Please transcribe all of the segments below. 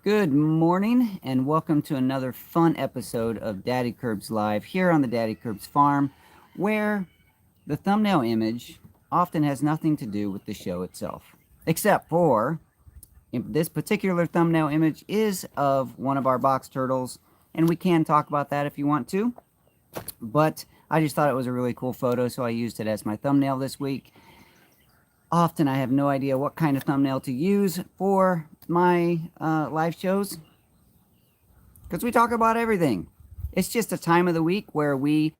Good morning and welcome to another fun episode of Daddykirbs Live here on the Daddykirbs farm, where the thumbnail image often has nothing to do with the show itself. Except for this particular thumbnail image is of one of our box turtles, and we can talk about that if you want to. But I just thought it was a really cool photo, so I used it as my thumbnail this week. Often I have no idea what kind of thumbnail to use for my live shows, because we talk about everything. It's just a time of the week where we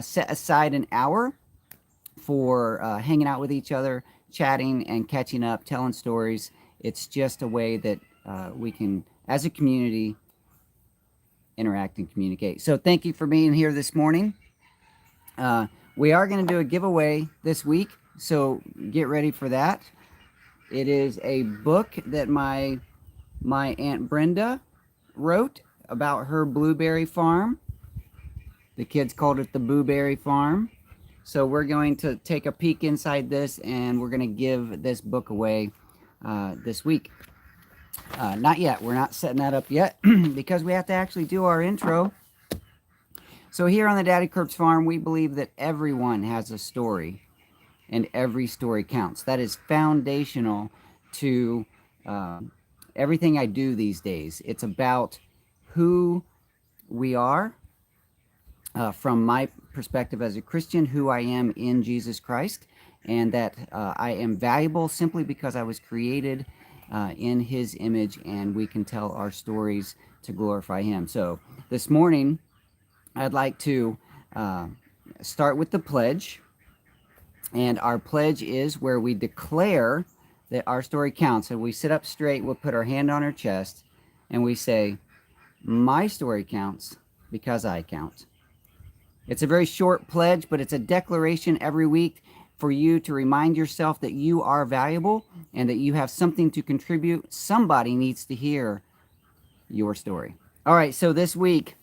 set aside an hour for hanging out with each other, chatting and catching up, telling stories. It's just a way that we can, as a community, interact and communicate. So thank you for being here this morning. We are going to do a giveaway this week, so get ready for that. It is a book that my Aunt Brenda wrote about her blueberry farm. The kids called it the Blueberry Farm. So we're going to take a peek inside this, and we're going to give this book away this week. Not yet. We're not setting that up yet because we have to actually do our intro. So here on the Daddykirbs farm, we believe that everyone has a story, and every story counts. That is foundational to everything I do these days. It's about who we are, from my perspective as a Christian, who I am in Jesus Christ, and that I am valuable simply because I was created in His image, and we can tell our stories to glorify Him. So this morning, I'd like to start with the pledge. And our pledge is where we declare that our story counts. And we sit up straight, we'll put our hand on our chest, and we say, my story counts because I count. It's a very short pledge, but it's a declaration every week for you to remind yourself that you are valuable and that you have something to contribute. Somebody needs to hear your story. All right, so this week,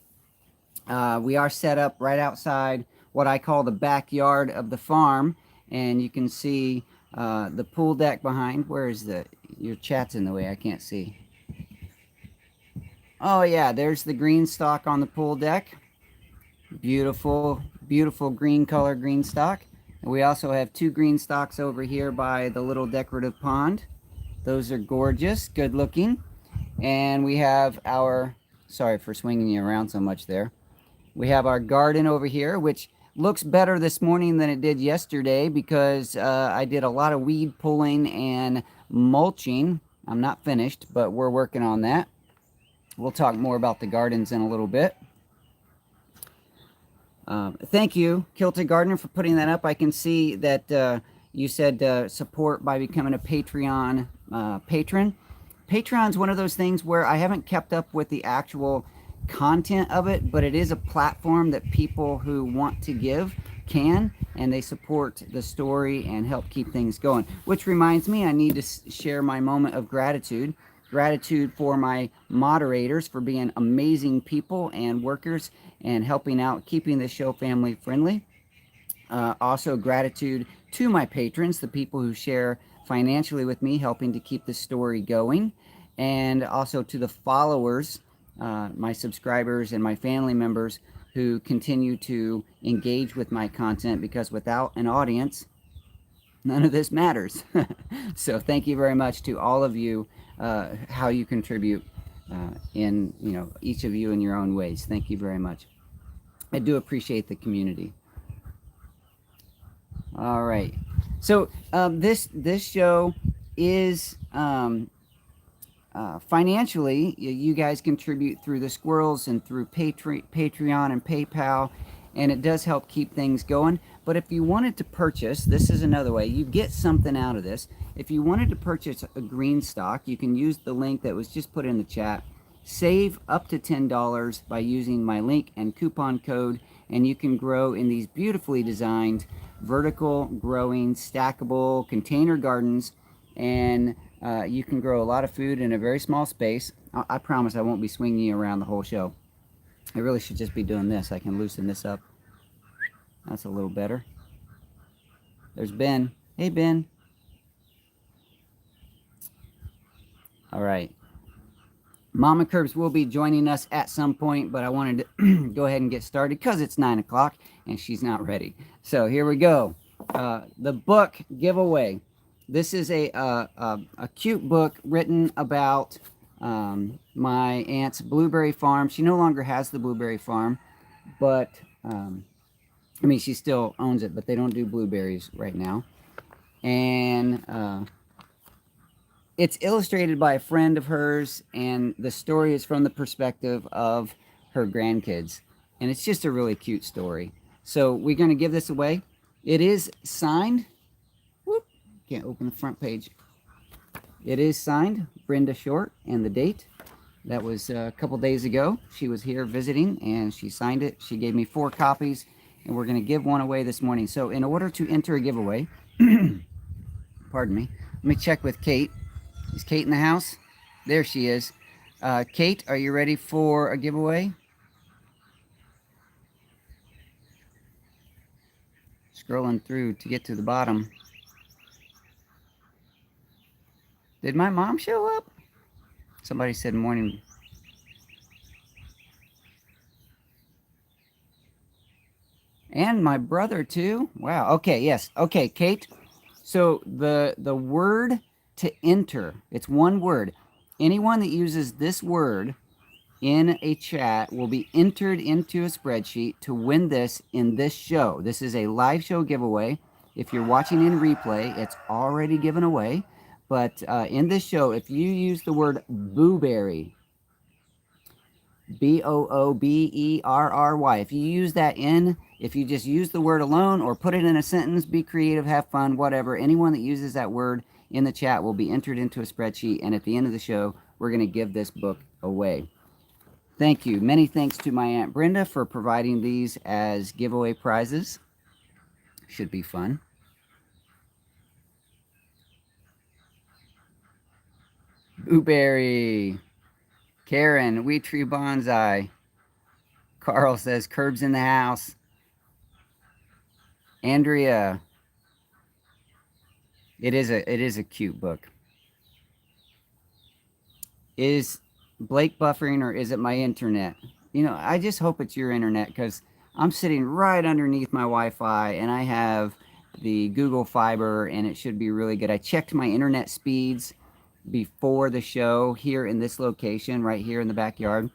we are set up right outside what I call the backyard of the farm. And you can see the pool deck behind. Where is your chat's in the way, I can't see. Oh yeah, there's the green stalk on the pool deck. Beautiful, beautiful green color green stalk. And we also have two green stalks over here by the little decorative pond. Those are gorgeous, good looking. And we have our, sorry for swinging you around so much there. We have our garden over here, which looks better this morning than it did yesterday because I did a lot of weed pulling and mulching. I'm not finished, but we're working on that. We'll talk more about the gardens in a little bit. Thank you, Kilted Gardener, for putting that up. I can see that you said support by becoming a Patreon patron. Patreon's one of those things where I haven't kept up with the actual content of it, but it is a platform that people who want to give can, and they support the story and help keep things going. Which reminds me, I need to share my moment of gratitude. Gratitude for my moderators for being amazing people and workers and helping out, keeping the show family friendly. Also gratitude to my patrons, the people who share financially with me, helping to keep the story going. And also to the followers, my subscribers and my family members who continue to engage with my content, because without an audience, none of this matters. So thank you very much to all of you, how you contribute in, each of you in your own ways. Thank you very much. I do appreciate the community. All right. So this show is financially, you guys contribute through the squirrels and through Patreon and PayPal, and it does help keep things going. But if you wanted to purchase, this is another way, you get something out of this. If you wanted to purchase a green stock, you can use the link that was just put in the chat. Save up to $10 by using my link and coupon code, and you can grow in these beautifully designed vertical growing stackable container gardens, and you can grow a lot of food in a very small space. I promise I won't be swinging you around the whole show. I really should just be doing this. I can loosen this up. That's a little better. There's Ben. Hey, Ben. All right. Mama Curbs will be joining us at some point, but I wanted to go ahead and get started because it's 9 o'clock and she's not ready. So here we go. The book giveaway. This is a cute book written about my aunt's blueberry farm. She no longer has the blueberry farm, but I mean, she still owns it, but they don't do blueberries right now. And it's illustrated by a friend of hers, and the story is from the perspective of her grandkids. And it's just a really cute story. So we're going to give this away. It is signed. Whoop, can't open the front page. It is signed, Brenda Short, and the date. That was a couple days ago. She was here visiting, and she signed it. She gave me 4 copies, and we're going to give one away this morning. So in order to enter a giveaway, pardon me, let me check with Kate. Is Kate in the house? There she is. Kate, are you ready for a giveaway? Scrolling through to get to the bottom. Did my mom show up? Somebody said morning. And my brother too. Wow. Okay, yes. Okay, Kate. So the word to enter, it's one word. Anyone that uses this word in a chat will be entered into a spreadsheet to win this in this show. This is a live show giveaway. If you're watching in replay, it's already given away. But in this show, if you use the word booberry, Boobерry, if you use that if you just use the word alone or put it in a sentence, be creative, have fun, whatever, anyone that uses that word in the chat will be entered into a spreadsheet, and at the end of the show, we're going to give this book away. Thank you. Many thanks to my Aunt Brenda for providing these as giveaway prizes. Should be fun. Blueberry. Karen, Wheat Tree Bonsai. Carl says, Curbs in the house. Andrea. It is a cute book. Is Blake buffering, or is it my internet? You know, I just hope it's your internet, because I'm sitting right underneath my Wi-Fi and I have the Google Fiber, and it should be really good. I checked my internet speeds before the show here in this location right here in the backyard,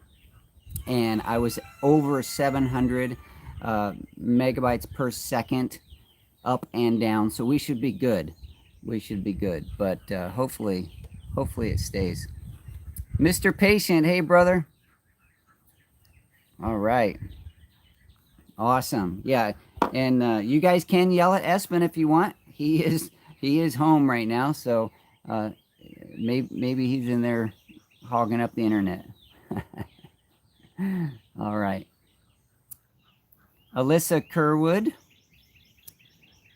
and I was over 700 megabytes per second up and down, so we should be good. We should be good, but hopefully it stays. Mr. Patient, hey brother. All right, awesome. Yeah, and you guys can yell at Espen if you want. He is home right now, so maybe he's in there hogging up the internet. All right, Alyssa Kerwood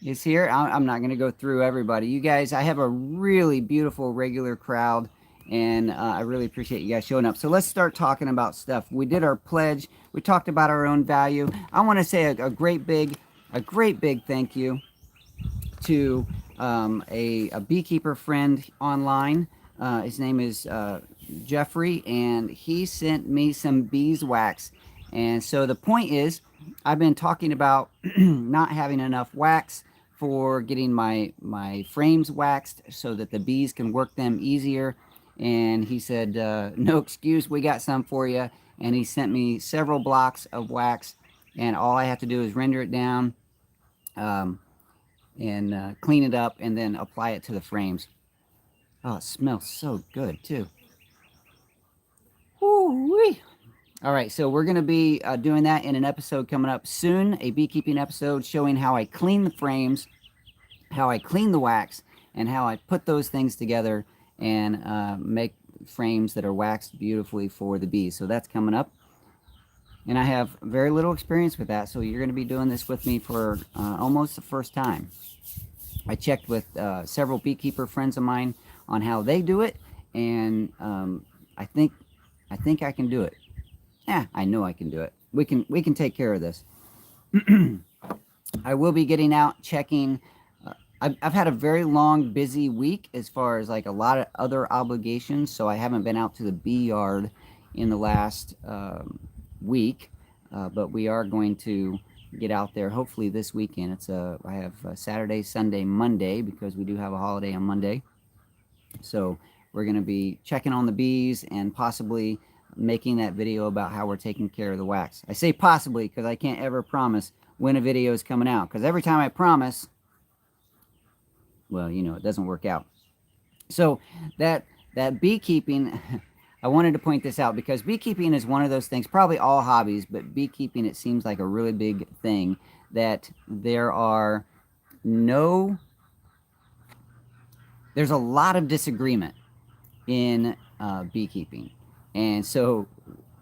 is here. I'm not going to go through everybody. You guys, I have a really beautiful regular crowd, and I really appreciate you guys showing up. So let's start talking about stuff. We did our pledge. We talked about our own value. I want to say a great big thank you to a beekeeper friend online. His name is Jeffrey, and he sent me some beeswax. And so the point is, I've been talking about not having enough wax for getting my frames waxed so that the bees can work them easier. And he said, no excuse, we got some for you. And he sent me several blocks of wax, and all I have to do is render it down and clean it up, and then apply it to the frames. Oh, it smells so good too. Woo-wee. All right, so we're going to be doing that in an episode coming up soon, a beekeeping episode showing how I clean the frames, how I clean the wax, and how I put those things together and make frames that are waxed beautifully for the bees. So that's coming up. And I have very little experience with that, so you're going to be doing this with me for almost the first time. I checked with several beekeeper friends of mine on how they do it, and I think I can do it. Yeah, I know I can do it. We can take care of this. I will be getting out, checking I've had a very long, busy week as far as like a lot of other obligations, so I haven't been out to the bee yard in the last week, but we are going to get out there hopefully this weekend. I have Saturday, Sunday, Monday because we do have a holiday on Monday, so we're going to be checking on the bees and possibly making that video about how we're taking care of the wax. I say possibly because I can't ever promise when a video is coming out, because every time I promise, well, it doesn't work out. So that beekeeping, I wanted to point this out because beekeeping is one of those things, probably all hobbies, but beekeeping, it seems like a really big thing that there's a lot of disagreement in beekeeping. And so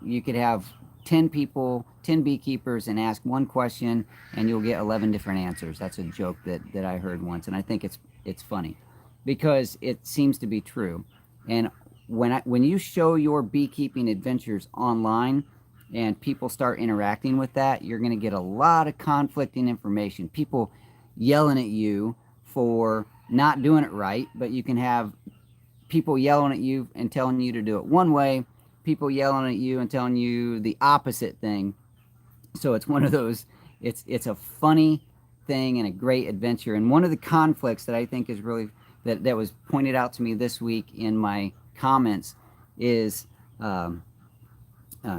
you could have 10 people, 10 beekeepers, and ask one question and you'll get 11 different answers. That's a joke that I heard once, and I think it's funny because it seems to be true. And when you show your beekeeping adventures online and people start interacting with that, you're going to get a lot of conflicting information. People yelling at you for not doing it right, but you can have people yelling at you and telling you to do it one way, people yelling at you and telling you the opposite thing. So it's one of those, it's a funny thing and a great adventure. And one of the conflicts that I think is really, that was pointed out to me this week in my comments is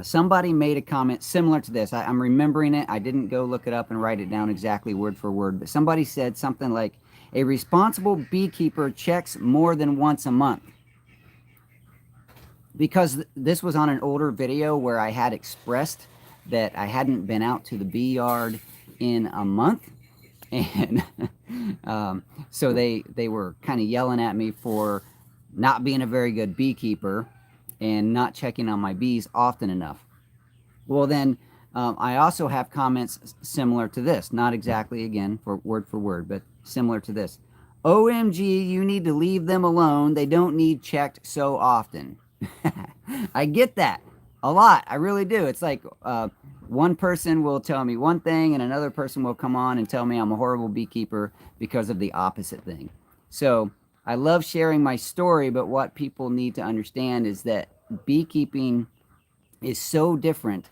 somebody made a comment similar to this. I'm remembering it. I didn't go look it up and write it down exactly word for word, but somebody said something like, a responsible beekeeper checks more than once a month. Because this was on an older video where I had expressed that I hadn't been out to the bee yard in a month. And so they were kind of yelling at me for not being a very good beekeeper and not checking on my bees often enough. Well, then I also have comments similar to this, not exactly again for word, but similar to this. OMG, you need to leave them alone. They don't need checked so often. I get that a lot. I really do. It's like one person will tell me one thing and another person will come on and tell me I'm a horrible beekeeper because of the opposite thing. So I love sharing my story, but what people need to understand is that beekeeping is so different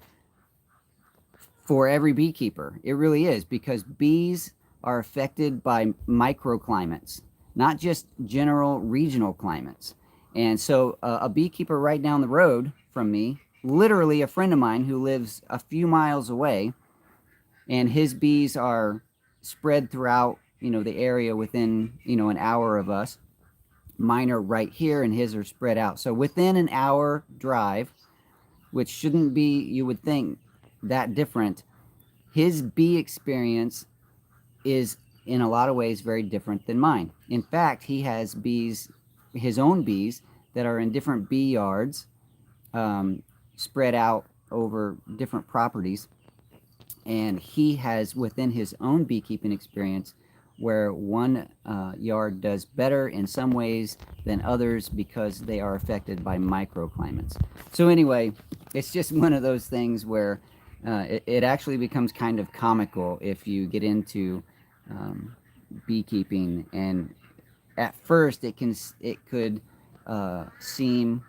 for every beekeeper. It really is, because bees are affected by microclimates, not just general regional climates. And so a beekeeper right down the road from me, literally a friend of mine who lives a few miles away, and his bees are spread throughout, the area within, an hour of us. Mine are right here and his are spread out. So within an hour drive, which shouldn't be, you would think, that different, his bee experience is in a lot of ways very different than mine. In fact, he has bees, his own bees, that are in different bee yards, spread out over different properties. And he has within his own beekeeping experience where one yard does better in some ways than others because they are affected by microclimates. So anyway, it's just one of those things where it actually becomes kind of comical if you get into beekeeping, and at first it could seem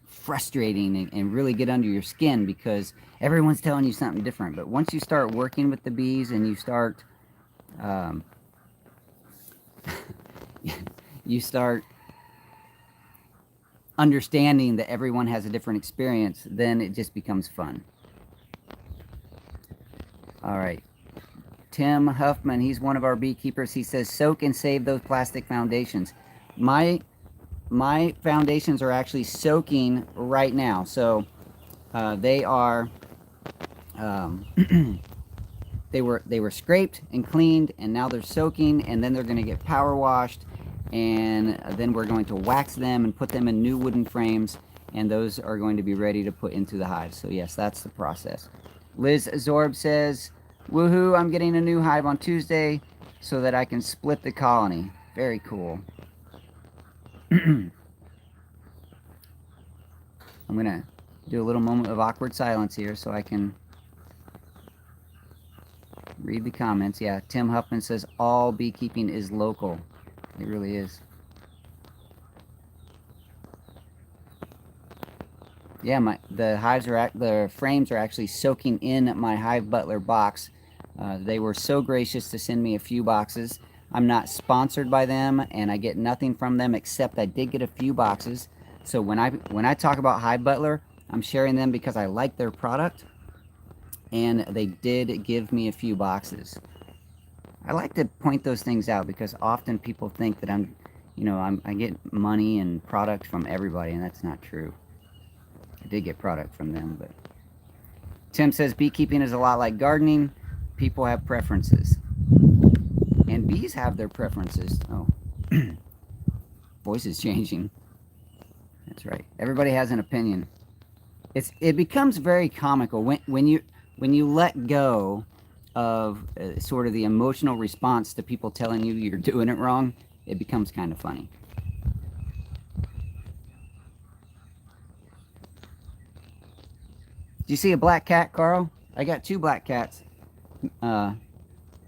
frustrating and really get under your skin because everyone's telling you something different. But once you start working with the bees and you start you start understanding that everyone has a different experience, then it just becomes fun. All right. Tim Huffman, he's one of our beekeepers. He says, soak and save those plastic foundations. My foundations are actually soaking right now. So they are, they were scraped and cleaned, and now they're soaking, and then they're going to get power washed, and then we're going to wax them and put them in new wooden frames, and those are going to be ready to put into the hive. So yes, that's the process. Liz Zorb says, woohoo, I'm getting a new hive on Tuesday so that I can split the colony. Very cool. I'm going to do a little moment of awkward silence here so I can Read the comments. Yeah, Tim Huffman says all beekeeping is local. It really is. Yeah, the frames are actually soaking in my Hive Butler box. They were so gracious to send me a few boxes. I'm not sponsored by them, and I get nothing from them except I did get a few boxes. So when I talk about Hive Butler, I'm sharing them because I like their product, and they did give me a few boxes. I like to point those things out because often people think that I get money and product from everybody, and that's not true. I did get product from them, but Tim says beekeeping is a lot like gardening. People have preferences. And bees have their preferences. Oh, voice is changing. That's right. Everybody has an opinion. It becomes very comical when you let go of sort of the emotional response to people telling you you're doing it wrong. It becomes kind of funny. Do you see a black cat, Carl? I got two black cats.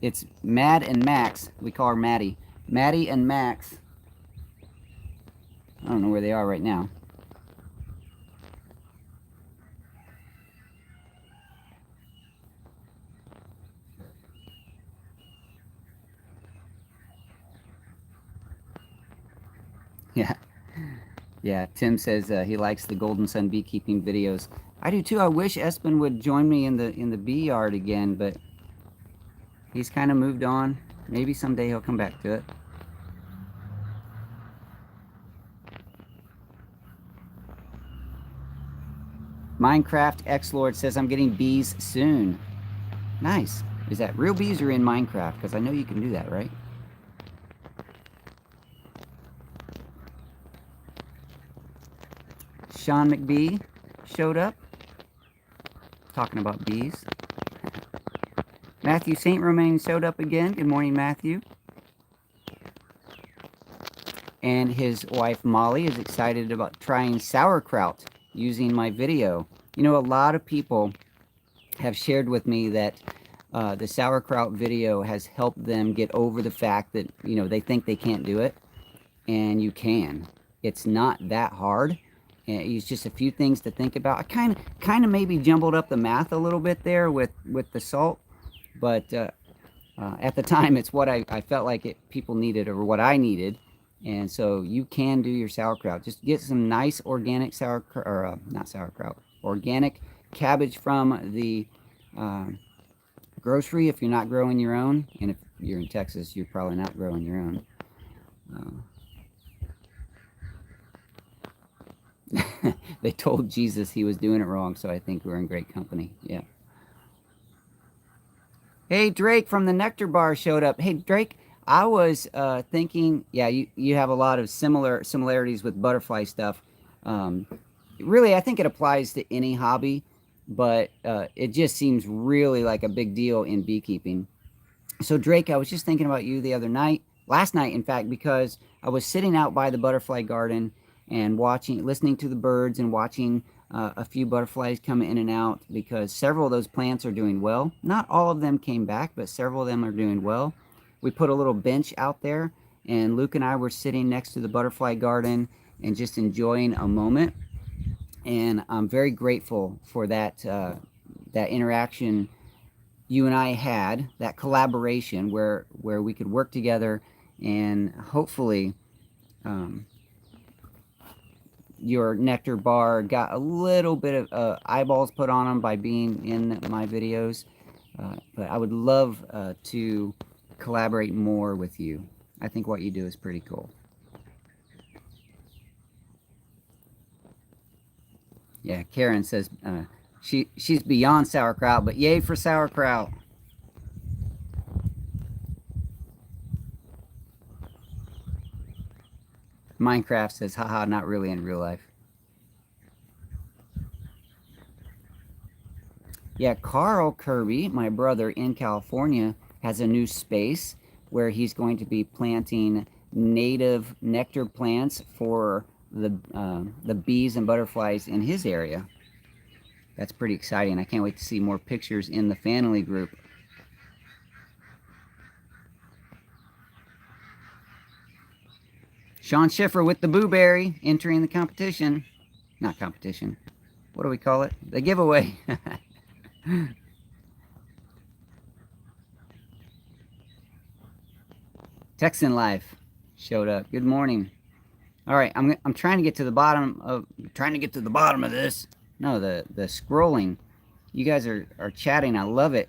It's Mad and Max. We call her Maddie. Maddie and Max. I don't know where they are right now. Yeah. Yeah, Tim says he likes the Golden Sun beekeeping videos. I do too. I wish Espen would join me in the bee yard again, but he's kind of moved on. Maybe someday he'll come back to it. Minecraft X-Lord says I'm getting bees soon. Nice. Is that real bees or in Minecraft? Because I know you can do that, right? Sean McBee showed up. Talking about bees. Matthew St. Romain showed up again. Good morning, Matthew. And his wife Molly is excited about trying sauerkraut using my video. You know, a lot of people have shared with me that the sauerkraut video has helped them get over the fact that, you know, they think they can't do it. And you can. It's not that hard. It's just a few things to think about. I kind of maybe jumbled up the math a little bit there with the salt, but at the time it's what I felt like people needed, or what I needed. And so you can do your sauerkraut. Just get some nice organic sauerkraut, or not sauerkraut, organic cabbage from the grocery if you're not growing your own. And if you're in Texas, you're probably not growing your own. They told Jesus he was doing it wrong, so I think we're in great company. Yeah. Hey, Drake from the Nectar Bar showed up. Hey, Drake, I was thinking, yeah, you have a lot of similarities with butterfly stuff. Really, I think it applies to any hobby, but it just seems really like a big deal in beekeeping. So, Drake, I was just thinking about you the other night, last night, in fact, because I was sitting out by the butterfly garden and listening to the birds and watching a few butterflies come in and out, because several of those plants are doing well. Not all of them came back, but several of them are doing well. We put a little bench out there, and Luke and I were sitting next to the butterfly garden and just enjoying a moment. And I'm very grateful for that interaction you and I had, that collaboration where we could work together, and hopefully your nectar bar got a little bit of eyeballs put on them by being in my videos. But I would love to collaborate more with you. I think what you do is pretty cool. Yeah, Karen says she's beyond sauerkraut, but yay for sauerkraut. Minecraft says, haha, not really in real life. Yeah, Carl Kirby, my brother in California, has a new space where he's going to be planting native nectar plants for the bees and butterflies in his area. That's pretty exciting. I can't wait to see more pictures in the Fanily group. Sean Schiffer with the Blueberry entering the competition. Not competition. What do we call it? The giveaway. Texan Life showed up. Good morning. All right, I'm trying to get to the bottom of this. No, the scrolling. You guys are chatting. I love it.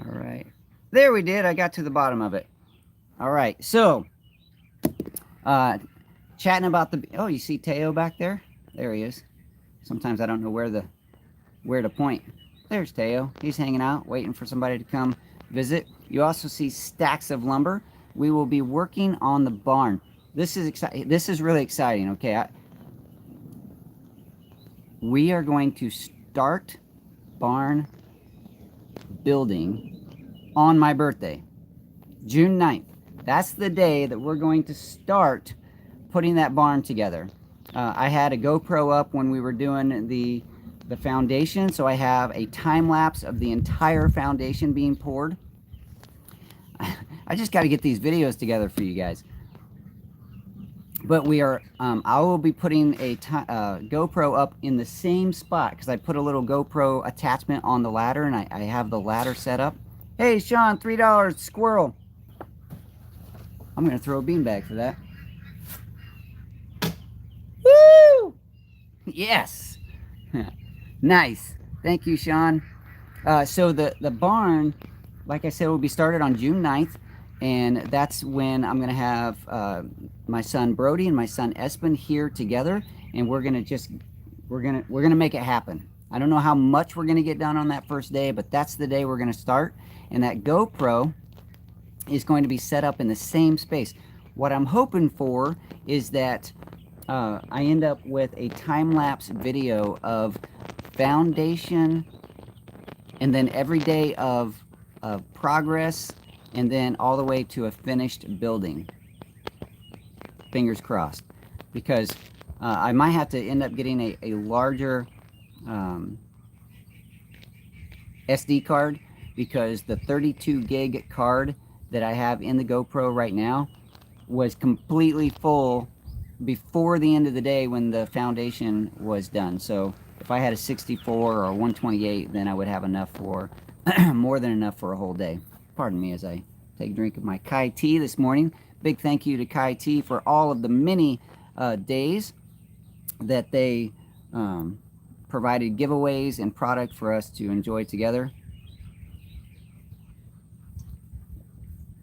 All right. There we did. I got to the bottom of it. All right. So, chatting about the... Oh, you see Teo back there? There he is. Sometimes I don't know where to point. There's Teo. He's hanging out, waiting for somebody to come visit. You also see stacks of lumber. We will be working on the barn. This is exciting. This is really exciting. Okay. We are going to start barn building on my birthday, June 9th. That's the day that we're going to start putting that barn together. I had a GoPro up when we were doing the foundation, so I have a time lapse of the entire foundation being poured. I just got to get these videos together for you guys. But we are, I will be putting a GoPro up in the same spot because I put a little GoPro attachment on the ladder, and I have the ladder set up. Hey, Sean, $3 squirrel. I'm going to throw a beanbag for that. Woo! Yes. Nice. Thank you, Sean. So the barn, like I said, will be started on June 9th. And that's when I'm going to have my son Brody and my son Espen here together. And we're going to make it happen. I don't know how much we're going to get done on that first day, but that's the day we're going to start. And that GoPro is going to be set up in the same space. What I'm hoping for is that I end up with a time-lapse video of foundation and then every day of progress and then all the way to a finished building. Fingers crossed. Because I might have to end up getting a larger SD card, because the 32 gig card that I have in the GoPro right now was completely full before the end of the day when the foundation was done. So if I had a 64 or 128, then I would have enough for more than enough for a whole day. Pardon me as I take a drink of my Kai tea this morning. Big thank you to Kai Tea for all of the many days that they provided giveaways and product for us to enjoy together.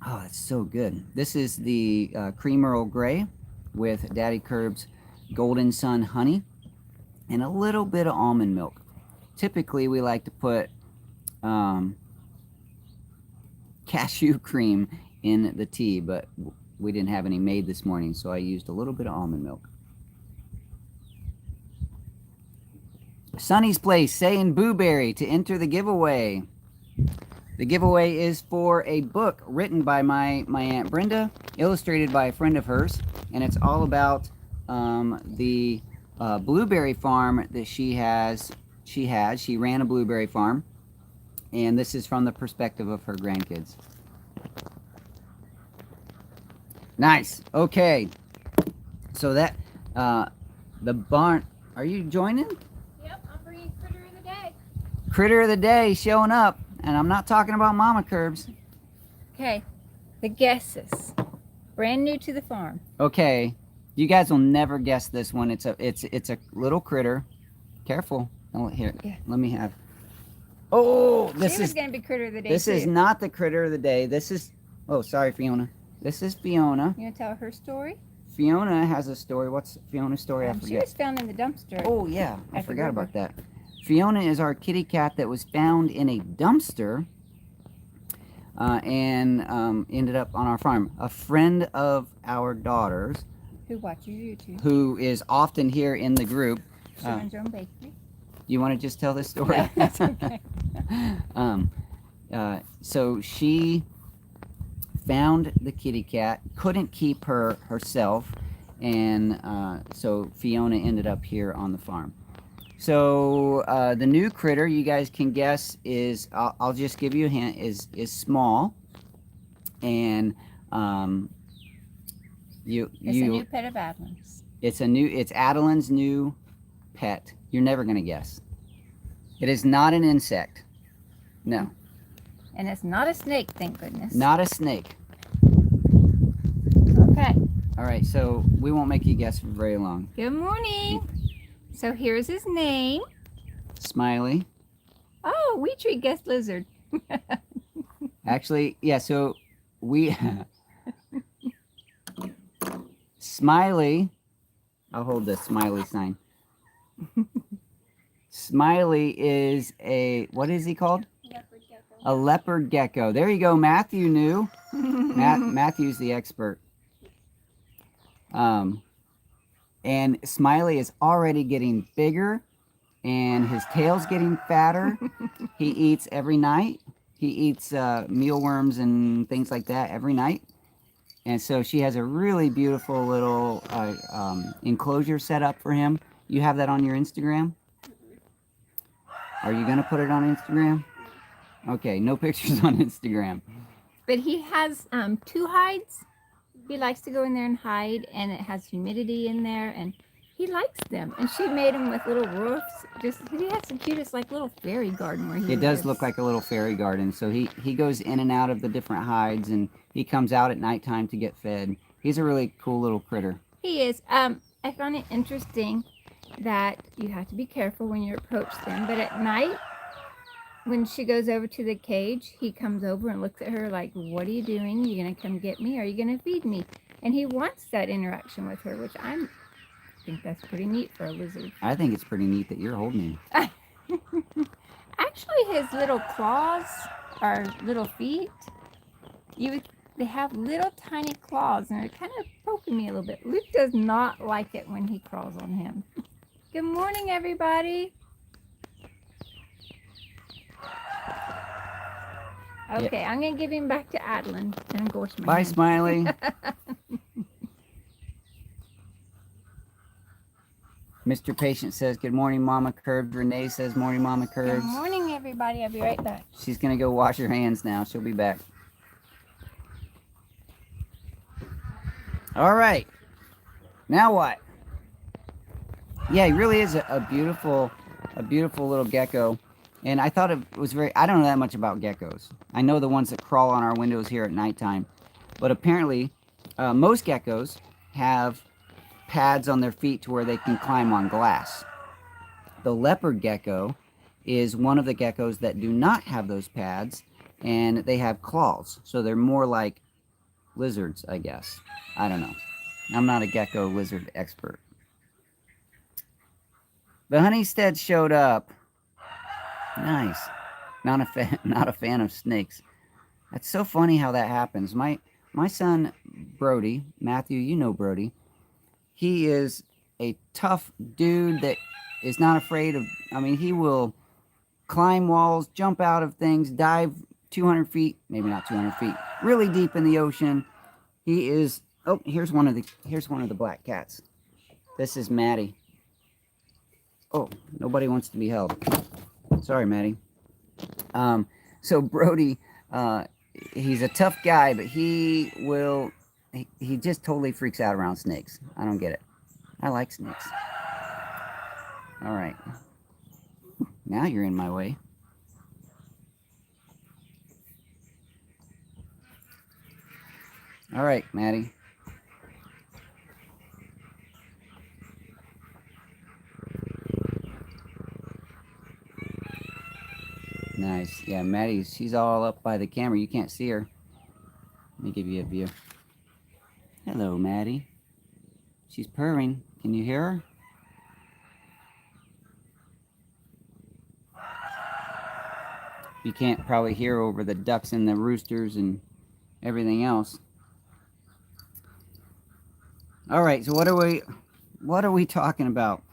Oh, it's so good. This is the Cream Earl Grey with Daddykirbs Golden Sun Honey and a little bit of almond milk. Typically, we like to put cashew cream in the tea, but we didn't have any made this morning, so I used a little bit of almond milk. Sunny's Place saying Booberry to enter the giveaway. The giveaway is for a book written by my Aunt Brenda, illustrated by a friend of hers, and it's all about the blueberry farm that she had. She ran a blueberry farm, and this is from the perspective of her grandkids. Nice. Okay. So that the barn. Are you joining? Yep, I'm bringing Critter of the Day. Critter of the Day showing up. And I'm not talking about Mama Kirbs. Okay, the guesses. Brand new to the farm. Okay, you guys will never guess this one. It's a little critter. Careful. Oh, here, yeah. Let me have. Oh, this is going to be Critter of the Day. This too. is not the Critter of the Day. This is. Oh, sorry, Fiona. This is Fiona. You want to tell her story? Fiona has a story. What's Fiona's story? I forget. She was found in the dumpster. Oh yeah, I forgot about that. Fiona is our kitty cat that was found in a dumpster and ended up on our farm. A friend of our daughter's, who watches YouTube, who is often here in the group. She runs her own bakery. You want to just tell this story? No, that's okay. So she found the kitty cat, couldn't keep her herself, and so Fiona ended up here on the farm. So the new critter, you guys can guess, is I'll just give you a hint, is small, and um, It's a new pet of Adam's. it's Adeline's new pet. You're never gonna guess. It is not an insect. No, And it's not a snake, thank goodness. not a snake. Okay. All right, so we won't make you guess for very long. Good morning. So here's his name. Smiley. Oh, we treat guest lizard. Actually, yeah, so we Smiley, I'll hold the smiley sign. Smiley is what is he called? Leopard gecko. A leopard gecko. There you go, Matthew knew. Matthew's the expert. And Smiley is already getting bigger, and his tail's getting fatter. He eats every night. He eats mealworms and things like that every night. And so she has a really beautiful little enclosure set up for him. You have that on your Instagram? Are you going to put it on Instagram? Okay, no pictures on Instagram. But he has 2 hides. He likes to go in there and hide, and it has humidity in there, and he likes them. And she made him with little roofs. He has the cutest, like, little fairy garden where he It does lives. look like a little fairy garden. So he goes in and out of the different hides, and he comes out at nighttime to get fed. He's a really cool little critter. He is. I found it interesting that you have to be careful when you approach them, but at night, when she goes over to the cage, he comes over and looks at her like, what are you doing? You gonna come get me? Are you gonna feed me? And he wants that interaction with her, which I think that's pretty neat for a lizard. I think it's pretty neat that you're holding him. Actually, his little claws are little feet. They have little tiny claws, and they're kind of poking me a little bit. Luke does not like it when he crawls on him. Good morning, everybody. Okay, I'm going to give him back to Adeline and go wash my Bye, hands. Smiley. Mr. Patient says, good morning, Mama Curbs. Renee says, morning, Mama Good Curbs. morning, everybody. I'll be right back. She's going to go wash her hands now. She'll be back. All right. Now what? Yeah, he really is a beautiful little gecko. And I thought it was I don't know that much about geckos. I know the ones that crawl on our windows here at nighttime. But apparently, most geckos have pads on their feet to where they can climb on glass. The leopard gecko is one of the geckos that do not have those pads, and they have claws. So they're more like lizards, I guess. I don't know. I'm not a gecko lizard expert. The Honeystead showed up. Nice. Not a fan of snakes. That's so funny how that happens. My son Brody, Matthew, you know Brody. He is a tough dude that is not afraid of. I mean, he will climb walls, jump out of things, dive 200 feet, maybe not 200 feet, really deep in the ocean. He is. Oh, here's one of the black cats. This is Maddie. Oh, nobody wants to be held. Sorry, Maddie. So Brody, he's a tough guy, but he just totally freaks out around snakes. I don't get it. I like snakes. All right. Now you're in my way. All right, Maddie. Nice. Yeah, Maddie, she's all up by the camera. You can't see her. Let me give you a view. Hello, Maddie. She's purring. Can you hear her? You can't probably hear over the ducks and the roosters and everything else. All right, so what are we talking about?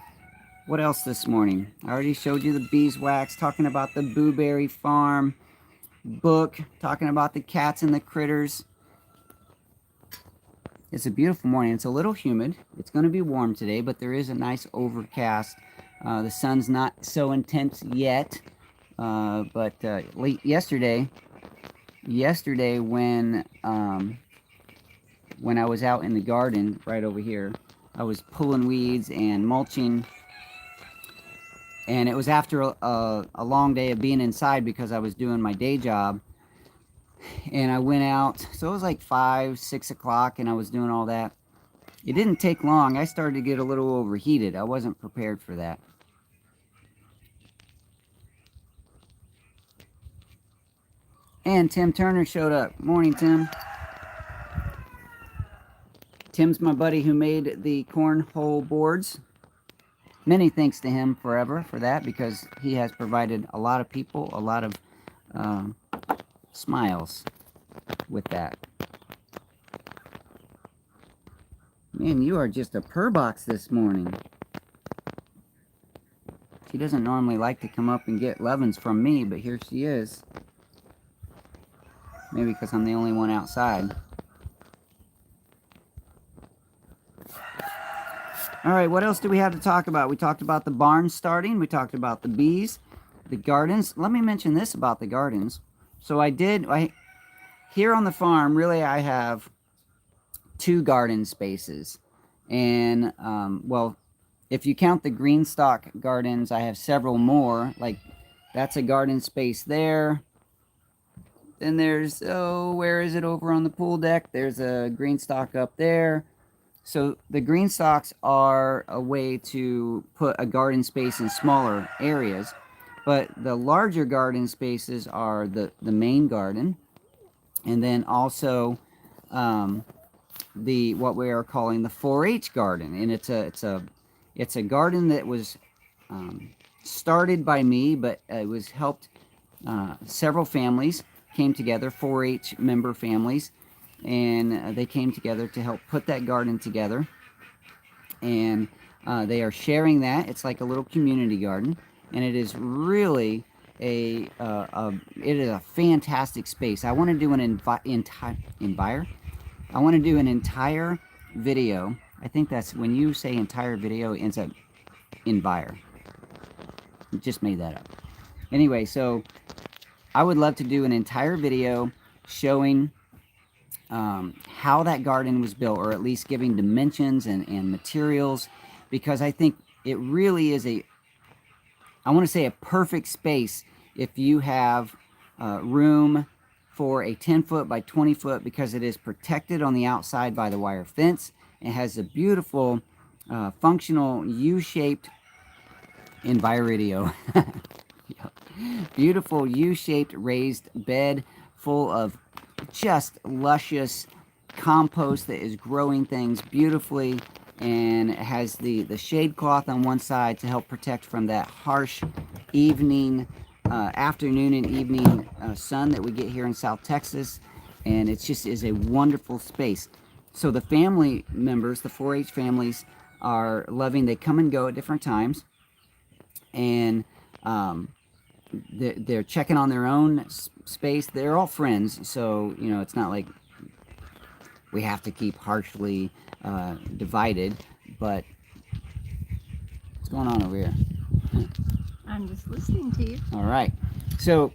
What else this morning? I already showed you the beeswax, talking about the Blueberry Farm book, talking about the cats and the critters. It's a beautiful morning. It's a little humid. It's going to be warm today, but there is a nice overcast The sun's not so intense yet, but late yesterday when I was out in the garden right over here, I was pulling weeds and mulching, and it was after a long day of being inside because I was doing my day job. And I went out, so it was like 5, 6 o'clock, and I was doing all that. It didn't take long. I started to get a little overheated. I wasn't prepared for that. And Tim Turner showed up. Morning, Tim. Tim's my buddy who made the cornhole boards. Many thanks to him forever for that, because he has provided a lot of people a lot of smiles with that. Man, you are just a purr box this morning. She doesn't normally like to come up and get lovins from me, but here she is. Maybe because I'm the only one outside. All right, what else do we have to talk about? We talked about the barn starting. We talked about the bees, the gardens. Let me mention this about the gardens. So here on the farm, really I have 2 garden spaces. And, well, if you count the green stock gardens, I have several more. Like, that's a garden space there. Then there's, where is it, over on the pool deck? There's a green stock up there. So the green stalks are a way to put a garden space in smaller areas, but the larger garden spaces are the main garden, and then also the what we are calling the 4-H garden, and it's a garden that was started by me, but it was helped. Several families came together, 4-H member families, and they came together to help put that garden together, and they are sharing that. It's like a little community garden, and it is really it is a fantastic space. I want to do an entire video. I think that's when you say entire video, it ends up envire. Just made that up. Anyway, so I would love to do an entire video showing how that garden was built, or at least giving dimensions and materials, because I think it really is I want to say a perfect space if you have room for a 10-foot by 20-foot, because it is protected on the outside by the wire fence. It has a beautiful functional U-shaped enviridio. Beautiful U-shaped raised bed full of just luscious compost that is growing things beautifully, and it has the shade cloth on one side to help protect from that harsh evening, afternoon and evening sun that we get here in South Texas. And it just is a wonderful space. So the family members, the 4-H families, are loving. They come and go at different times, and they're checking on their own space. They're all friends, so it's not like we have to keep harshly divided. But what's going on over here? I'm just listening to you. All right, so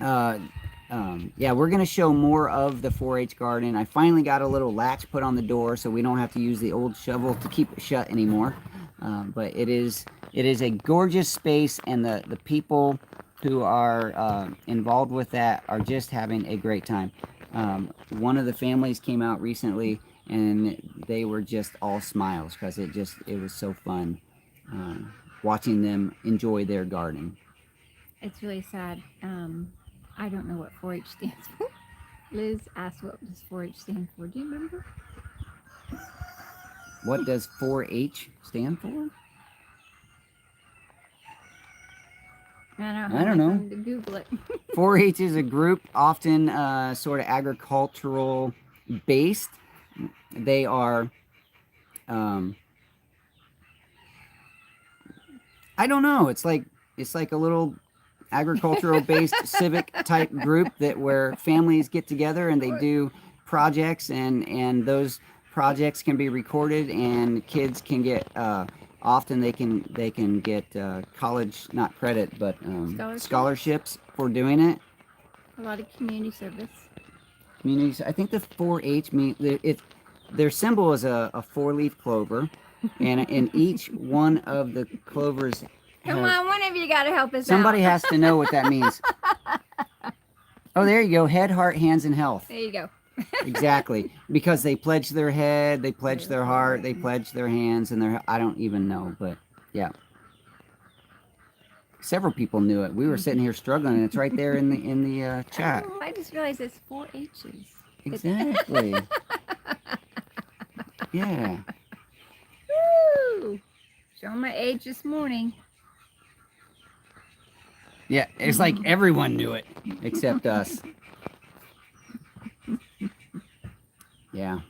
yeah, we're gonna show more of the 4-H garden. I finally got a little latch put on the door, so we don't have to use the old shovel to keep it shut anymore. But it is a gorgeous space, and the people who are involved with that are just having a great time. One of the families came out recently, and they were just all smiles, because it was so fun watching them enjoy their garden. It's really sad. I don't know what 4-H stands for. Liz asked what does 4-H stand for. Do you remember? What does 4-H stand for? I don't know. To Google it. 4-H is a group, often sort of agricultural based. They are, I don't know. It's like a little agricultural based civic type group where families get together and they do projects, and those projects can be recorded, and kids can get often they can get college, not credit, but scholarships for doing it. A lot of community service. Communities. I think the 4-H mean their symbol is a 4-leaf clover, and in each one of the clovers. Come on, one of you got to help us Somebody out. has to know what that means. Oh, there you go. Head, heart, hands, and health. There you go. Exactly. Because they pledge their head, they pledge their heart, they pledge their hands, and their... I don't even know, but yeah. Several people knew it. We were sitting here struggling, and it's right there in the chat. Oh, I just realized it's 4 H's. Exactly. Yeah. Woo! Showing my age this morning. Yeah, it's like everyone knew it except us. Yeah.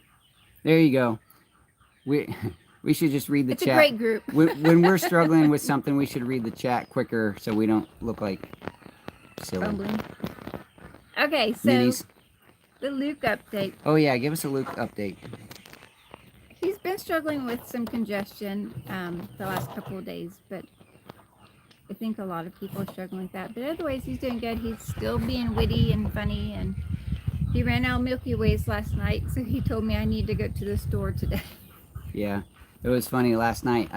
There you go. We should just read the It's chat. a great group. When we're struggling with something, we should read the chat quicker so we don't look like silly. Bumbling. Okay, so Minis. the Luke update. Oh yeah, give us a Luke update. He's been struggling with some congestion the last couple of days, but I think a lot of people are struggling with that. But otherwise, he's doing good. He's still being witty and funny, and he ran out of Milky Ways last night, so he told me I need to go to the store today. Yeah, it was funny last night.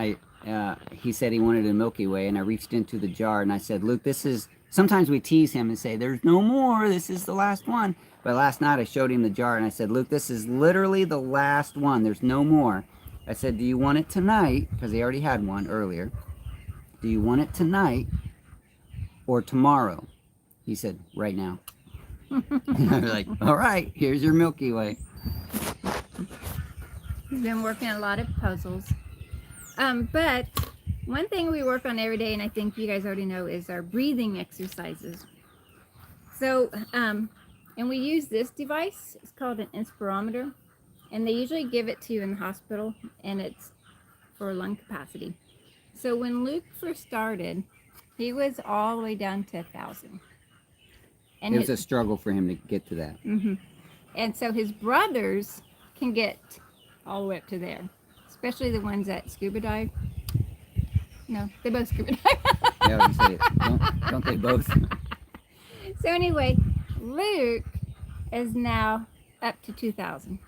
He said he wanted a Milky Way, and I reached into the jar and I said, "Luke, this is." Sometimes we tease him and say, "There's no more. This is the last one." But last night I showed him the jar and I said, "Luke, this is literally the last one. There's no more." I said, "Do you want it tonight?" Because he already had one earlier. "Do you want it tonight or tomorrow?" He said, "Right now." I was like, "All right, here's your Milky Way." He's been working a lot of puzzles. But one thing we work on every day, and I think you guys already know, is our breathing exercises. So, and we use this device. It's called an inspirometer. And they usually give it to you in the hospital, and it's for lung capacity. So when Luke first started, he was all the way down to 1,000. And it was a struggle for him to get to that. And so his brothers can get all the way up to there, especially the ones that scuba dive. No, they both scuba dive. Yeah, you say it. Don't they both? So anyway, Luke is now up to 2,000,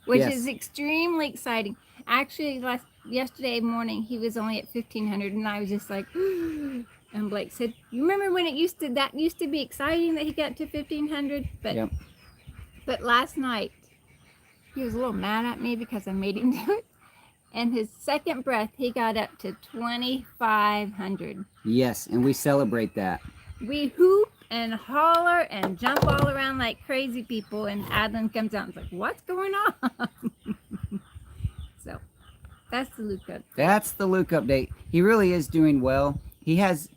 which Yes. is extremely exciting. Actually, yesterday morning he was only at 1,500, and I was just like, and Blake said, "You remember when it used to be exciting that he got to 1,500?" But Yep. but last night he was a little mad at me because I made him do it. And his second breath, he got up to 2,500. Yes, and we celebrate that. We hoop and holler and jump all around like crazy people, and Adlin comes out and is like, "What's going on?" So that's the Luke update. That's the Luke update. He really is doing well. He has,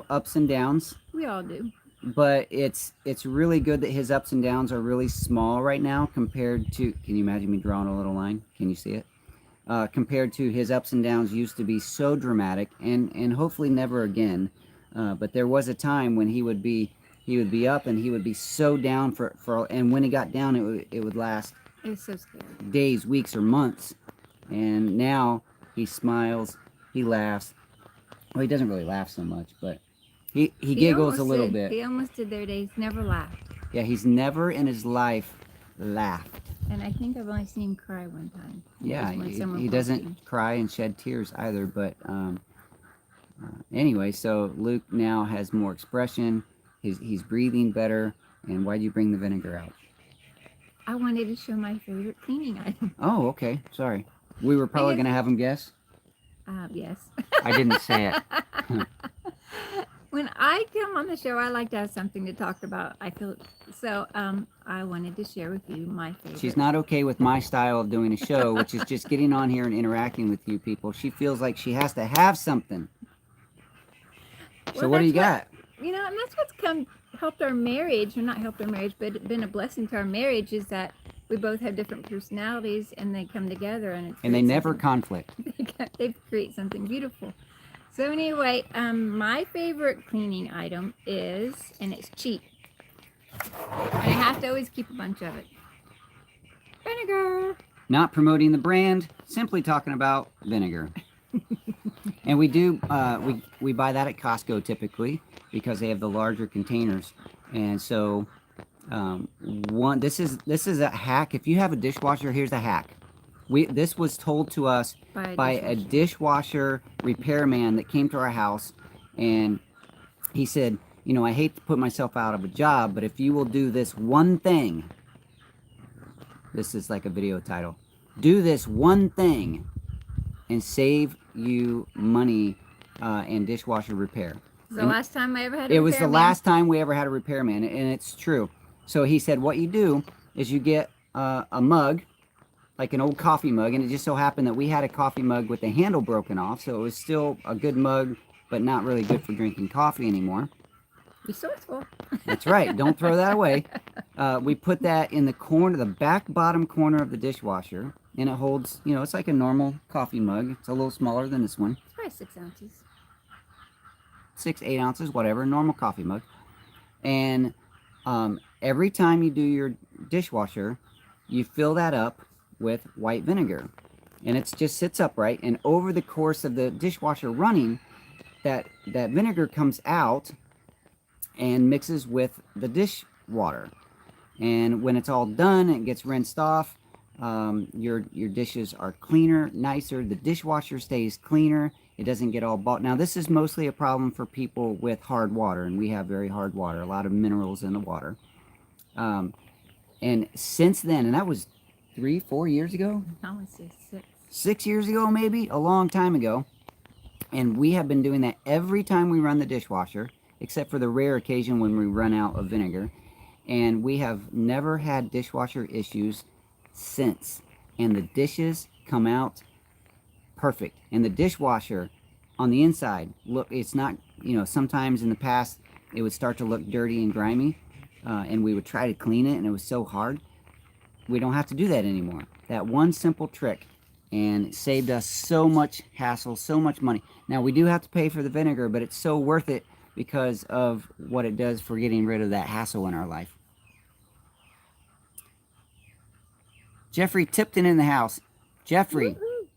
ups and downs, We all do. but it's really good that his ups and downs are really small right now compared to, can you imagine me drawing a little line? Can you see it? Compared to his ups and downs used to be so dramatic, and hopefully never again. But there was a time when he would be up and he would be so down for and when he got down, it would last It was so scary. days, weeks, or months. And now he smiles, he laughs. Well, he doesn't really laugh so much, but he giggles a little bit. He almost did their days, never laughed. Yeah, he's never in his life laughed. And I think I've only seen him cry one time. It Yeah, was when someone he walked doesn't in. cry and shed tears either. But anyway, so Luke now has more expression. He's breathing better. And why'd you bring the vinegar out? I wanted to show my favorite cleaning item. Oh, okay. Sorry. We were probably going to have him guess. Yes. I didn't say it. When I come on the show, I like to have something to talk about. I feel so. I wanted to share with you my favorite. She's not okay with my style of doing a show, which is just getting on here and interacting with you people. She feels like she has to have something. So Well, what do you that's got? And that's what's helped our marriage, or not helped our marriage, but been a blessing to our marriage, is that we both have different personalities, and they come together, and They never conflict. they create something beautiful. So anyway, my favorite cleaning item is, and it's cheap, and I have to always keep a bunch of it. Vinegar. Not promoting the brand, simply talking about vinegar. And we do we buy that at Costco typically because they have the larger containers. And so one this is a hack. If you have a dishwasher, here's a hack. This was told to us by a dishwasher repairman that came to our house, and he said, you know, I hate to put myself out of a job, but if you will do this one thing, this is like a video title, do this one thing and save you money in dishwasher repair. The last time I ever had a It was the repairman. last time we ever had a repairman, and it's true. So he said what you do is you get a mug, like an old coffee mug, and it just so happened that we had a coffee mug with the handle broken off, so it was still a good mug, but not really good for drinking coffee anymore. Resourceful. That's right. Don't throw that away. We put that in the corner, the back bottom corner of the dishwasher, and it holds, you know, it's like a normal coffee mug. It's a little smaller than this one. It's probably 6 ounces. 6, 8 ounces, whatever, normal coffee mug. And every time you do your dishwasher, you fill that up with white vinegar. And it just sits upright, and over the course of the dishwasher running, that vinegar comes out and mixes with the dish water. And when it's all done, it gets rinsed off. Your dishes are cleaner, nicer. The dishwasher stays cleaner. It doesn't get all bought. Now, this is mostly a problem for people with hard water, and we have very hard water, a lot of minerals in the water. And since then, and that was 3, 4 years ago? I would say 6. 6 years ago, maybe? A long time ago. And we have been doing that every time we run the dishwasher, except for the rare occasion when we run out of vinegar. And we have never had dishwasher issues since. And the dishes come out perfect. And the dishwasher on the inside, look, it's not, you know, sometimes in the past it would start to look dirty and grimy, and we would try to clean it, and it was so hard. We don't have to do that anymore. That one simple trick, and it saved us so much hassle, so much money. Now, we do have to pay for the vinegar, but it's so worth it because of what it does for getting rid of that hassle in our life. Jeffrey Tipton in the house. Jeffrey. Woo-hoo.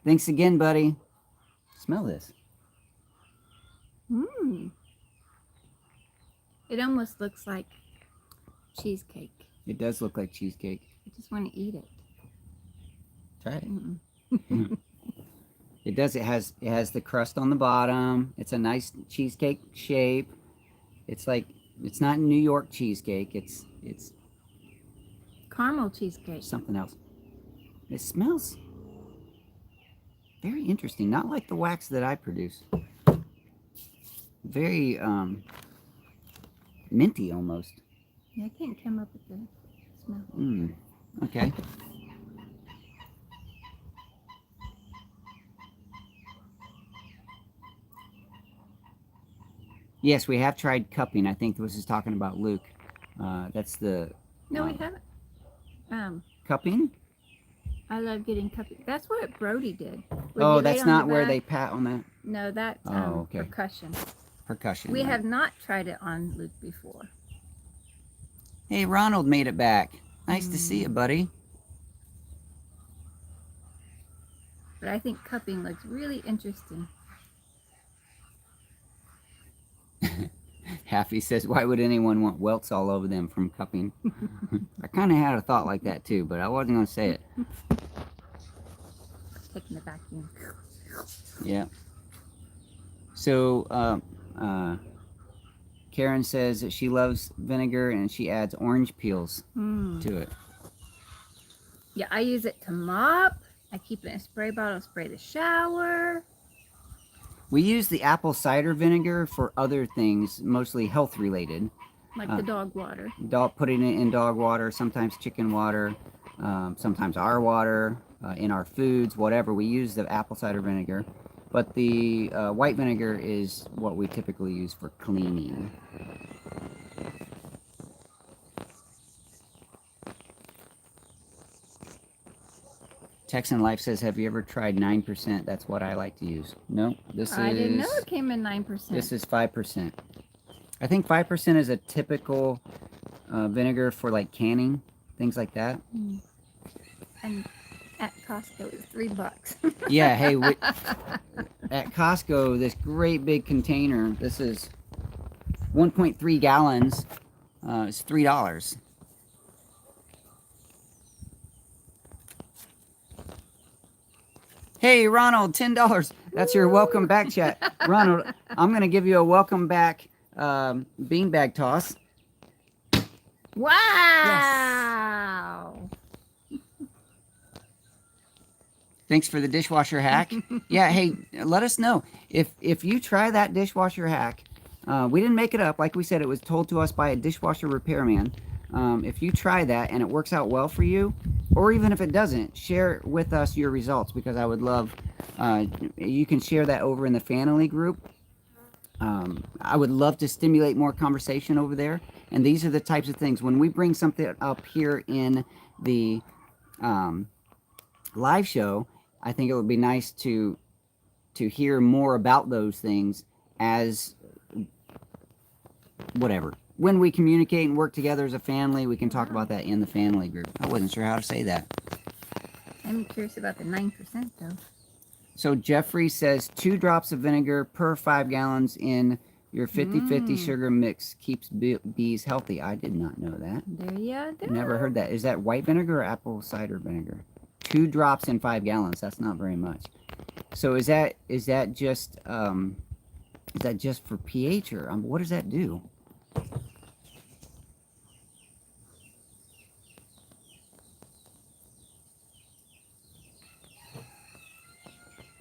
Thanks again, buddy. Smell this. Mmm. It almost looks like cheesecake. It does look like cheesecake. I just want to eat it. Try it. Mm-mm. It does. It has the crust on the bottom. It's a nice cheesecake shape. It's like, it's not New York cheesecake. It's Caramel cheesecake. something else. It smells very interesting. Not like the wax that I produce. Very minty almost. Yeah, I can't come up with the smell. Okay. Yes, we have tried cupping. I think this is talking about Luke. That's the No, we haven't. cupping. I love getting cupping. That's what Brody did. Oh, that's not where they pat on that No, that's Oh, okay. percussion. percussion. We right. have not tried it on Luke before. Hey, Ronald made it back. Nice to see you, buddy. But I think cupping looks really interesting. Happy says, why would anyone want welts all over them from cupping? I kind of had a thought like that too, but I wasn't going to say it. Taking the vacuum. Yeah. So, Karen says that she loves vinegar and she adds orange peels to it. Yeah, I use it to mop. I keep it in a spray bottle, spray the shower. We use the apple cider vinegar for other things, mostly health related. Like the dog water. Putting it in dog water, sometimes chicken water, sometimes our water, in our foods, whatever. We use the apple cider vinegar. But the white vinegar is what we typically use for cleaning. Texan Life says, have you ever tried 9%? That's what I like to use. No, I didn't know it came in 9%. This is 5%. I think 5% is a typical vinegar for like canning, things like that. And at Costco is $3. Yeah, hey, at Costco, this great big container, this is 1.3 gallons, it's $3. Hey, Ronald, $10. That's your welcome back chat. Ronald, I'm going to give you a welcome back beanbag toss. Wow! Thanks for the dishwasher hack. Yeah, hey, let us know if you try that dishwasher hack. We didn't make it up. Like we said, it was told to us by a dishwasher repairman. If you try that and it works out well for you, or even if it doesn't, share with us your results, because I would love, you can share that over in the Fanily group. I would love to stimulate more conversation over there. And these are the types of things, when we bring something up here in the live show, I think it would be nice to hear more about those things as whatever. When we communicate and work together as a family, we can talk about that in the Fanily group. I wasn't sure how to say that. I'm curious about the 9% though. So Jeffrey says 2 drops of vinegar per 5 gallons in your 50-50 sugar mix keeps bees healthy. I did not know that. There you go. Never heard that. Is that white vinegar or apple cider vinegar? 2 drops in 5 gallons. That's not very much. So is that just for pH, or what does that do?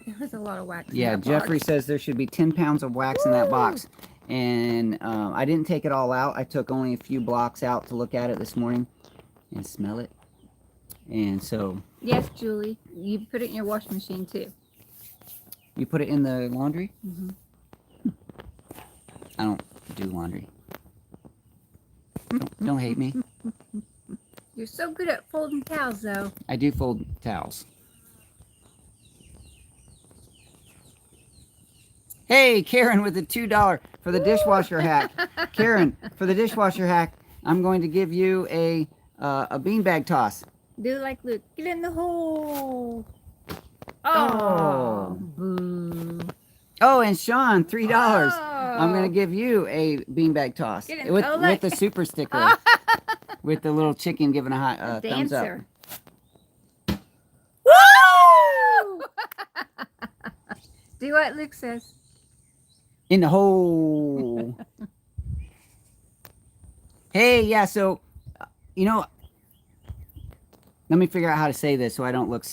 There was a lot of wax. Yeah, in that Jeffrey box. says there should be 10 pounds of wax in that box. And I didn't take it all out. I took only a few blocks out to look at it this morning and smell it. And so... Yes, Julie. You put it in your washing machine too. You put it in the laundry? Mm-hmm. I don't do laundry. Don't hate me. You're so good at folding towels, though. I do fold towels. Hey, Karen with the $2 for the dishwasher hack. Karen, for the dishwasher hack, I'm going to give you a beanbag toss. Do like Luke. Get in the hole. Oh. Boo. Oh, and Sean, $3. Oh. I'm going to give you a beanbag toss Get in- with oh, look. the super sticker, with the little chicken giving a high thumbs up. Dancer. Woo! Do what Luke says. In the hole. Hey, yeah, so, let me figure out how to say this so I don't look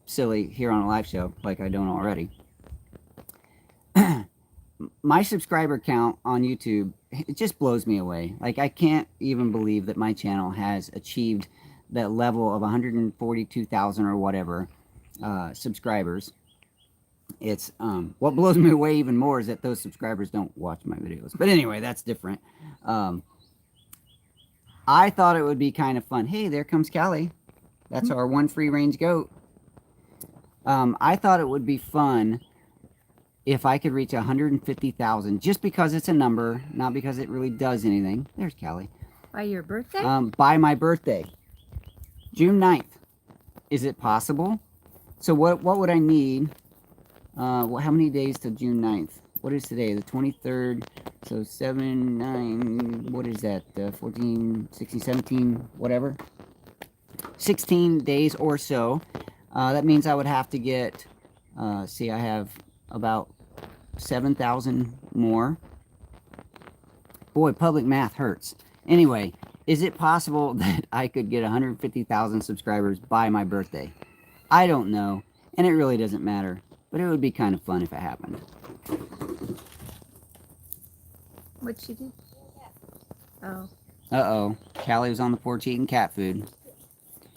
silly here on a live show like I don't already. My subscriber count on YouTube, it just blows me away. Like, I can't even believe that my channel has achieved that level of 142,000 or whatever subscribers. It's what blows me away even more is that those subscribers don't watch my videos. But anyway, that's different. I thought it would be kind of fun. Hey, there comes Callie. That's our one free range goat. I thought it would be fun if I could reach 150,000, just because it's a number, not because it really does anything. There's Callie. By your birthday? By my birthday, June 9th. Is it possible? So what would I need? How many days till June 9th? What is today? The 23rd. So 7, 9, what is that? 14, 16, 17, whatever. 16 days or so. That means I would have to get, I have about 7,000 more. Boy, public math hurts. Anyway, is it possible that I could get 150,000 subscribers by my birthday? I don't know, and it really doesn't matter, but it would be kind of fun if it happened. What'd she do? Oh. Uh-oh, Callie was on the porch eating cat food.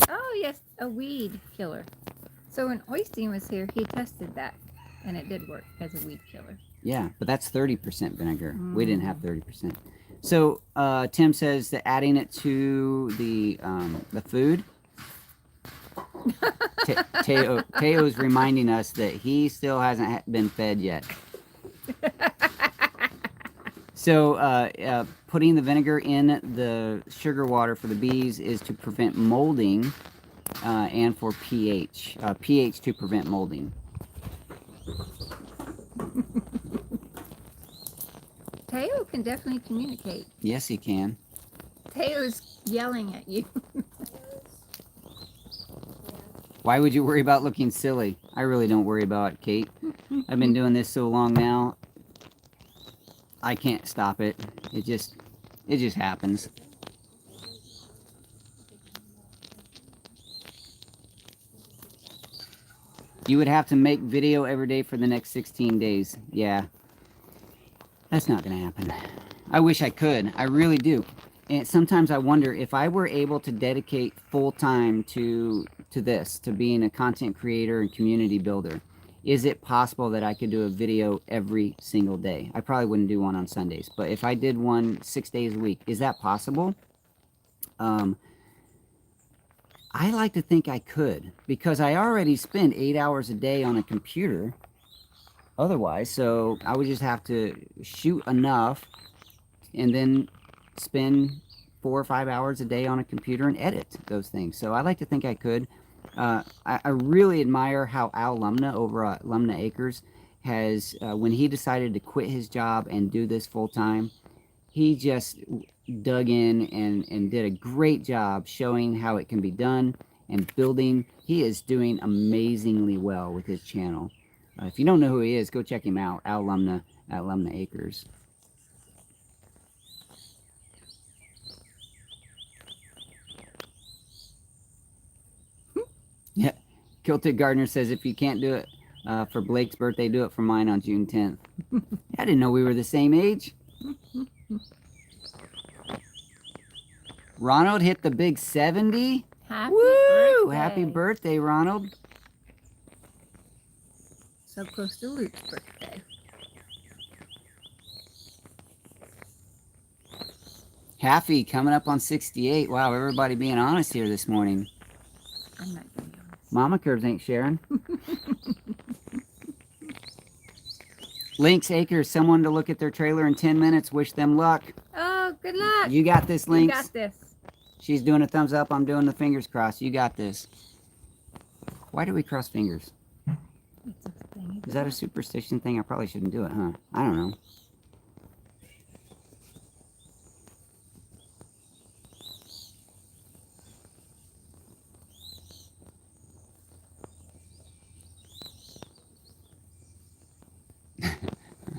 Oh, yes, a weed killer. So when Oystein was here, he tested that, and it did work as a weed killer. Yeah, but that's 30% vinegar. We didn't have 30%. So Tim says that adding it to the food. Teo's reminding us that he still hasn't been fed yet. So putting the vinegar in the sugar water for the bees is to prevent molding and for pH. pH to prevent molding. Teo can definitely communicate. Yes, he can. Teo's yelling at you. Why would you worry about looking silly? I really don't worry about it, Kate. I've been doing this so long now. I can't stop it. It just happens. You would have to make video every day for the next 16 days. Yeah. That's not going to happen. I wish I could. I really do. And sometimes I wonder if I were able to dedicate full time to this, to being a content creator and community builder, is it possible that I could do a video every single day? I probably wouldn't do one on Sundays, but if I did one 6 days a week, is that possible? I like to think I could, because I already spend 8 hours a day on a computer otherwise, so I would just have to shoot enough and then spend 4 or 5 hours a day on a computer and edit those things. So I like to think I could. I really admire how Al Lumna over at Lumna Acres has, when he decided to quit his job and do this full time, he just dug in and did a great job showing how it can be done and building. He is doing amazingly well with his channel. If you don't know who he is, go check him out, Al Lumna at Lumna Acres. Yeah, Kilted Gardner says if you can't do it for Blake's birthday, do it for mine on June 10th. I didn't know we were the same age. Ronald hit the big 70. Happy Woo! birthday. Happy birthday, Ronald. So close to Luke's birthday. Happy coming up on 68. Wow, everybody being honest here this morning. I'm not going to be honest. Mama Curves ain't sharing. Lynx Acres, someone to look at their trailer in 10 minutes. Wish them luck. Oh, good luck. You got this, Lynx. You got this. She's doing a thumbs up. I'm doing the fingers crossed. You got this. Why do we cross fingers? It's a thing. Is that a superstition thing? I probably shouldn't do it, huh? I don't know.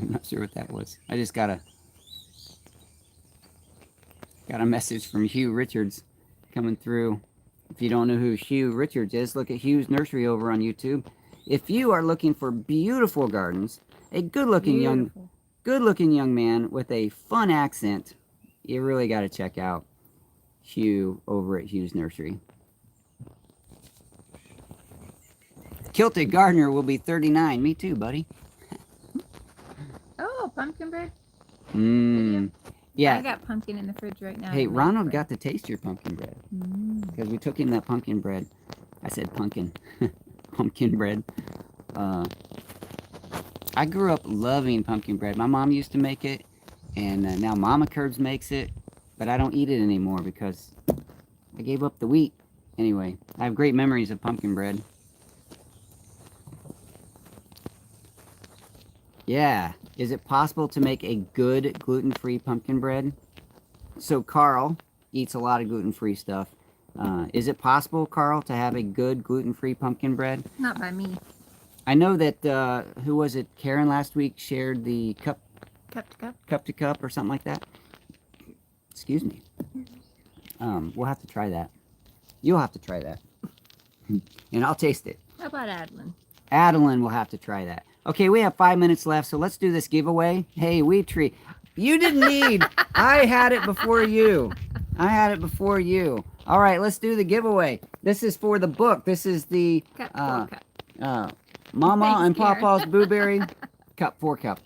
I'm not sure what that was. I just got a message from Hugh Richards coming through. If you don't know who Hugh Richards is, look at Hugh's Nursery over on YouTube. If you are looking for beautiful gardens, a good-looking young man with a fun accent, you really got to check out Hugh over at Hugh's Nursery. Kilted Gardner will be 39. Me too, buddy. Oh, pumpkin bread? Yeah. I got pumpkin in the fridge right now. Hey, Ronald got to taste your pumpkin bread. Because we took him that pumpkin bread. I said pumpkin. Pumpkin bread. I grew up loving pumpkin bread. My mom used to make it, and now Mama Curbs makes it, but I don't eat it anymore because I gave up the wheat. Anyway, I have great memories of pumpkin bread. Yeah. Is it possible to make a good gluten-free pumpkin bread? So Carl eats a lot of gluten-free stuff. Is it possible, Carl, to have a good gluten-free pumpkin bread? Not by me. I know that, who was it? Karen last week shared the cup to cup or something like that. Excuse me. We'll have to try that. You'll have to try that. And I'll taste it. How about Adeline? Adeline will have to try that. Okay, we have 5 minutes left, so let's do this giveaway. Hey, Wheat Tree, you didn't need. I had it before you. All right, let's do the giveaway. This is for the book. This is the Mama Thanks, and Karen. Papa's Blueberry Cup 4-cup.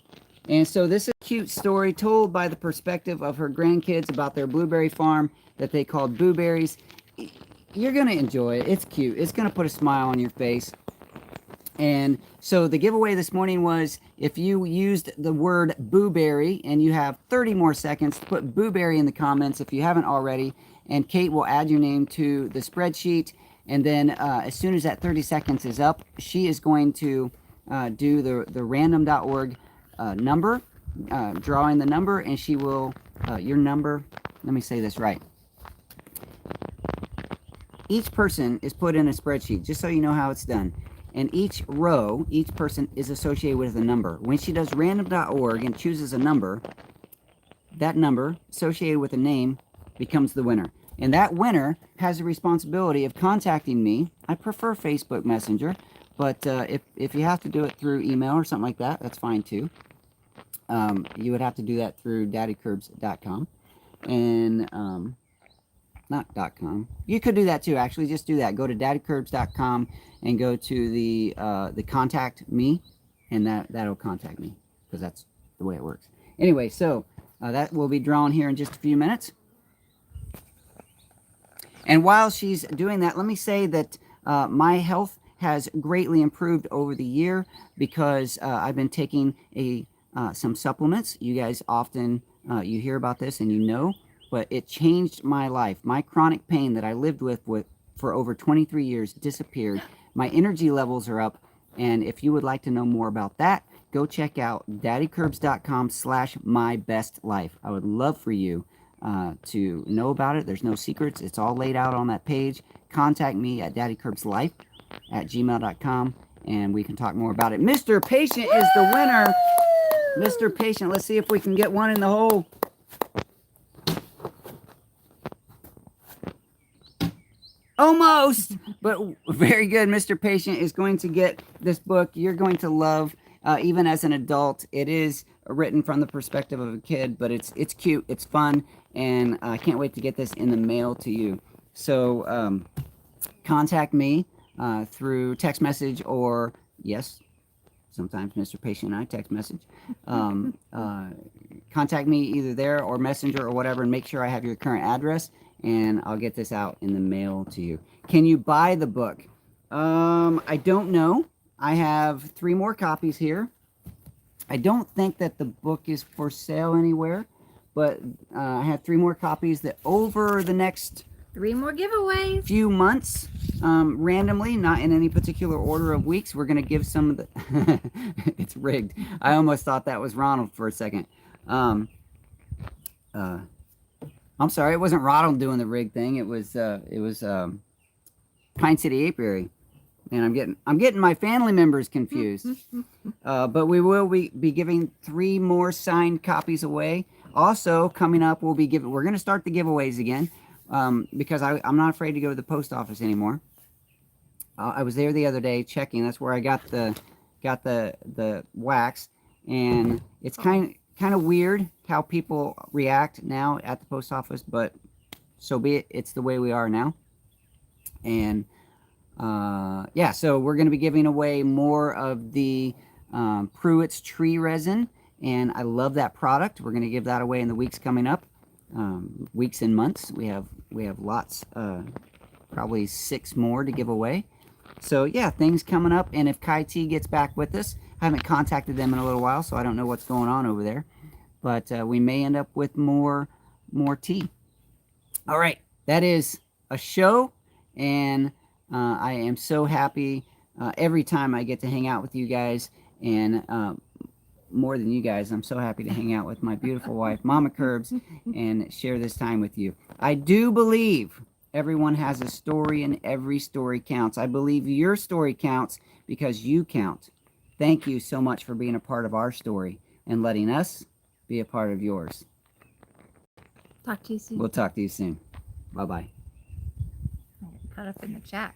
And so this is a cute story told by the perspective of her grandkids about their blueberry farm that they called Blueberries. You're going to enjoy it. It's cute. It's going to put a smile on your face. And so the giveaway this morning was if you used the word blueberry, and you have 30 more seconds to put blueberry in the comments if you haven't already, and Kate will add your name to the spreadsheet. And then as soon as that 30 seconds is up, she is going to do the random.org number, drawing the number, and she will, your number, let me say this right. Each person is put in a spreadsheet, just so you know how it's done. And each row, each person is associated with a number. When she does random.org and chooses a number, that number associated with a name becomes the winner. And that winner has the responsibility of contacting me. I prefer Facebook Messenger, but if you have to do it through email or something like that, that's fine too. You would have to do that through daddykirbs.com. And not .com. You could do that too, actually. Just do that. Go to daddykirbs.com and go to the contact me, and that'll contact me, because that's the way it works. Anyway, so that will be drawn here in just a few minutes. And while she's doing that, let me say that my health has greatly improved over the year, because I've been taking some supplements. You guys often you hear about this and you know, but it changed my life. My chronic pain that I lived with for over 23 years disappeared. My energy levels are up, and if you would like to know more about that, go check out daddykirbs.com/mybestlife. I would love for you to know about it. There's no secrets. It's all laid out on that page. Contact me at daddykirbslife@gmail.com, and we can talk more about it. Mr. Patient is the winner. Mr. Patient, let's see if we can get one in the hole. Almost, but very good. Mr. Patient is going to get this book. You're going to love, even as an adult. It is written from the perspective of a kid, but it's cute, it's fun, and I can't wait to get this in the mail to you. So contact me through text message, or yes, sometimes Mr. Patient and I text message. Contact me either there or Messenger or whatever, and make sure I have your current address, and I'll get this out in the mail to you. Can you buy the book? I don't know. I have 3 more copies here. I don't think that the book is for sale anywhere, but I have 3 more copies that over the next 3 more giveaways. Few months, randomly, not in any particular order of weeks, we're going to give some of the... It's rigged. I almost thought that was Ronald for a second. I'm sorry, it wasn't Ronald doing the rig thing. It was Pine City Apiary, and I'm getting my family members confused. But we will be giving 3 more signed copies away. Also, coming up, we're going to start the giveaways again, because I'm not afraid to go to the post office anymore. I was there the other day checking. That's where I got the wax, and it's kind of weird how people react now at the post office, but so be it. It's the way we are now. And yeah, so we're going to be giving away more of the Pruitt's tree resin, and I love that product. We're going to give that away in the weeks coming up, weeks and months. We have lots, probably 6 more to give away. So yeah, things coming up. And if Kai T gets back with us, I haven't contacted them in a little while, so I don't know what's going on over there. But we may end up with more tea. All right, that is a show, and I am so happy every time I get to hang out with you guys, and more than you guys, I'm so happy to hang out with my beautiful wife, Mama Kirbs, and share this time with you. I do believe everyone has a story, and every story counts. I believe your story counts because you count. Thank you so much for being a part of our story and letting us be a part of yours. Talk to you soon. We'll talk to you soon. Bye-bye. Cut up in the chat.